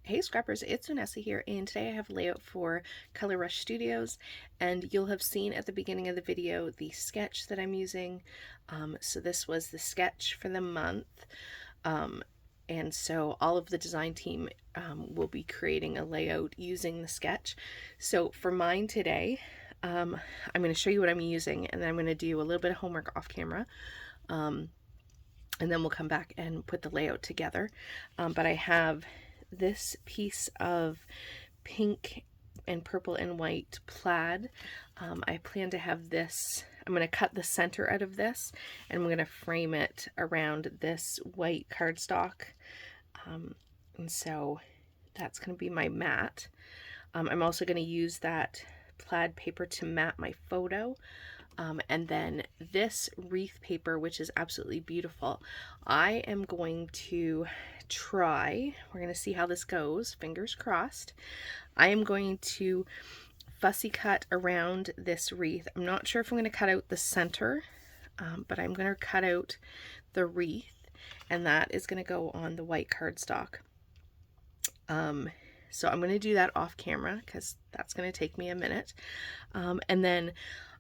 Hey Scrappers, it's Vanessa here, and today I have a layout for Color Rush Studios, and you'll have seen at the beginning of the video the sketch that I'm using. So this was the sketch for the month, and so all of the design team will be creating a layout using the sketch. So for mine today, I'm going to show you what I'm using, and then I'm going to do a little bit of homework off camera. And then we'll come back and put the layout together. But I have this piece of pink and purple and white plaid. I plan to have this, I'm going to cut the center out of this, and I'm going to frame it around this white cardstock. And so that's going to be my mat. I'm also going to use that plaid paper to mat my photo. And then this wreath paper, which is absolutely beautiful, I am going to try, we're going to see how this goes, fingers crossed. I am going to fussy cut around this wreath. I'm not sure if I'm going to cut out the center, but I'm going to cut out the wreath, and that is going to go on the white cardstock. So I'm going to do that off camera because that's going to take me a minute. And then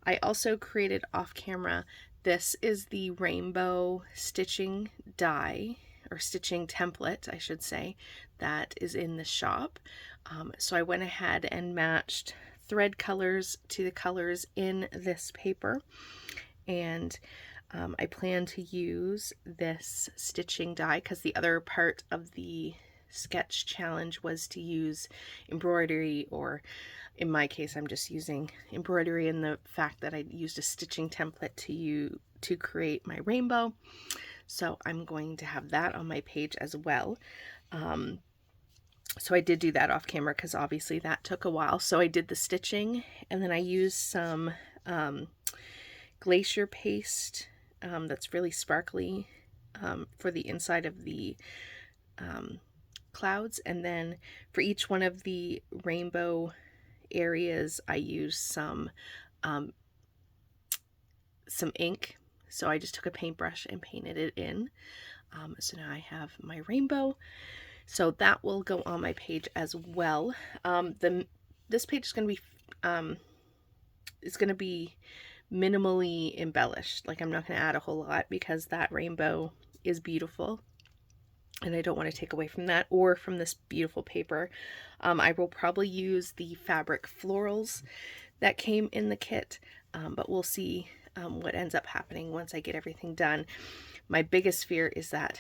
I also created off camera, this is the rainbow stitching die, or stitching template, I should say, that is in the shop. So I went ahead and matched thread colors to the colors in this paper, and I plan to use this stitching die because the other part of the sketch challenge was to use embroidery, or in my case I'm just using embroidery, and the fact that I used a stitching template to create my rainbow. So I'm going to have that on my page as well. So I did do that off camera because obviously that took a while. So I did the stitching, and then I used some glacier paste that's really sparkly for the inside of the clouds, and then for each one of the rainbow areas I used some ink. So I just took a paintbrush and painted it in. So now I have my rainbow. So that will go on my page as well. This page is going to be minimally embellished. Like, I'm not going to add a whole lot because that rainbow is beautiful, and I don't want to take away from that or from this beautiful paper. I will probably use the fabric florals that came in the kit, but we'll see what ends up happening once I get everything done. My biggest fear is that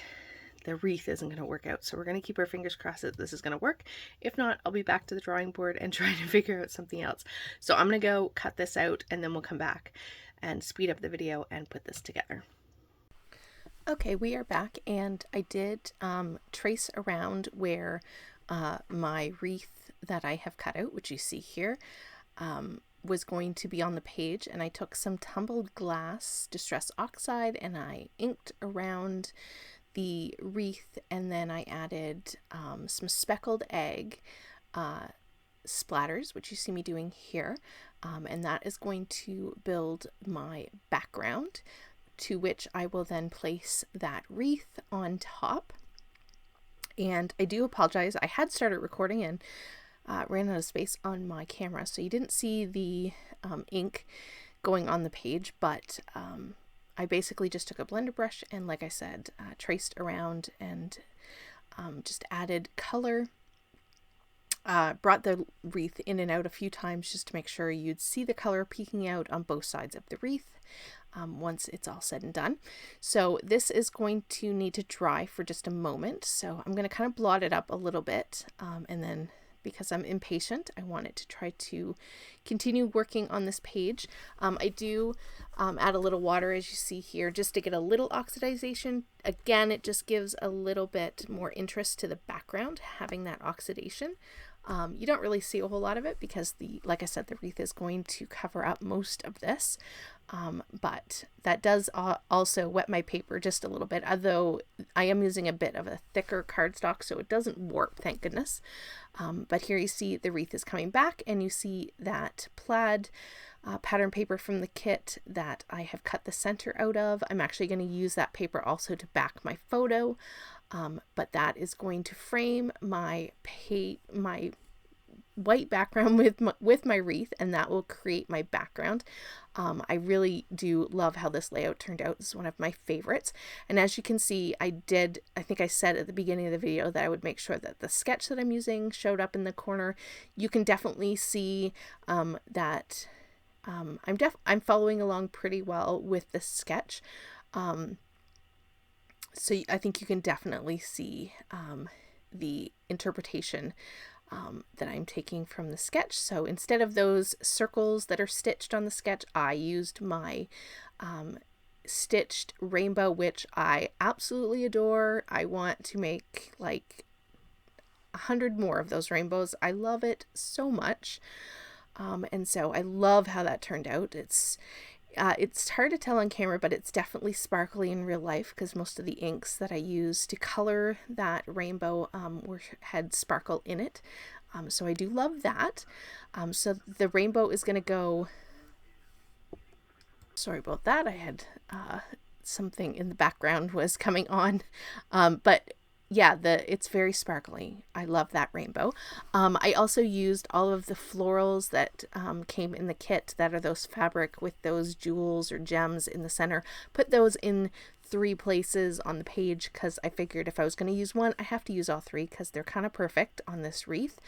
the wreath isn't going to work out, so we're going to keep our fingers crossed that this is going to work. If not, I'll be back to the drawing board and try to figure out something else. So I'm going to go cut this out, and then we'll come back and speed up the video and put this together. Okay, we are back, and I did trace around where my wreath that I have cut out, which you see here, was going to be on the page, and I took some tumbled glass Distress Oxide and I inked around the wreath, and then I added some speckled egg splatters, which you see me doing here, and that is going to build my background, to which I will then place that wreath on top. And I do apologize, I had started recording and ran out of space on my camera, so you didn't see the ink going on the page, but I basically just took a blender brush and, like I said, traced around and just added color. Brought the wreath in and out a few times just to make sure you'd see the color peeking out on both sides of the wreath once it's all said and done. So this is going to need to dry for just a moment, so I'm going to kind of blot it up a little bit, and then because I'm impatient, I wanted to try to continue working on this page. I do add a little water, as you see here, just to get a little oxidization. Again, it just gives a little bit more interest to the background, having that oxidation. You don't really see a whole lot of it because, like I said, the wreath is going to cover up most of this. But that does also wet my paper just a little bit, although I am using a bit of a thicker cardstock so it doesn't warp, thank goodness. But here you see the wreath is coming back, and you see that plaid pattern paper from the kit that I have cut the center out of. I'm actually going to use that paper also to back my photo, but that is going to frame my white background with my wreath, and that will create my background. I really do love how this layout turned out. This is one of my favorites. And as you can see, I think I said at the beginning of the video that I would make sure that the sketch that I'm using showed up in the corner. You can definitely see that I'm following along pretty well with the sketch. So I think you can definitely see the interpretation that I'm taking from the sketch. So instead of those circles that are stitched on the sketch, I used my stitched rainbow, which I absolutely adore. I want to make like 100 more of those rainbows. I love it so much. And so I love how that turned out. It's hard to tell on camera, but it's definitely sparkly in real life because most of the inks that I used to color that rainbow had sparkle in it. So I do love that. So the rainbow is going to go... Sorry about that. I had something in the background was coming on. But yeah, it's very sparkly. I love that rainbow. I also used all of the florals that came in the kit that are those fabric with those jewels or gems in the center. Put those in 3 places on the page because I figured if I was going to use one, I have to use all 3 because they're kind of perfect on this wreath.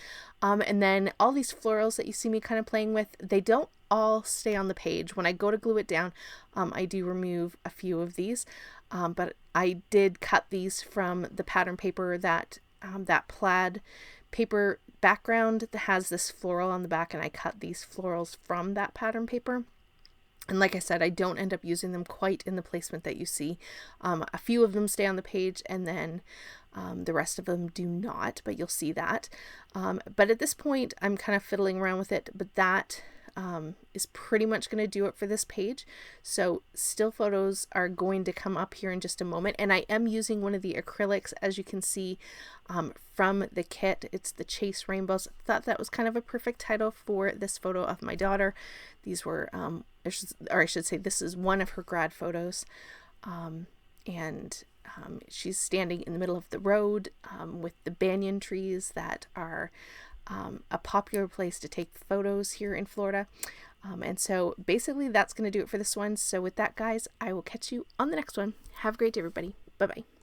And then all these florals that you see me kind of playing with, they don't all stay on the page. When I go to glue it down, I do remove a few of these. But I did cut these from the pattern paper that plaid paper background that has this floral on the back, and I cut these florals from that pattern paper. And like I said, I don't end up using them quite in the placement that you see. A few of them stay on the page, and then the rest of them do not, but you'll see that. But at this point, I'm kind of fiddling around with it, but that is pretty much going to do it for this page. So still photos are going to come up here in just a moment, and I am using one of the acrylics, as you can see from the kit. It's the Chase Rainbows. I thought that was kind of a perfect title for this photo of my daughter. These were or I should say this is one of her grad photos, and she's standing in the middle of the road with the banyan trees that are a popular place to take photos here in Florida. And so basically that's going to do it for this one. So with that, guys, I will catch you on the next one. Have a great day, everybody. Bye-bye.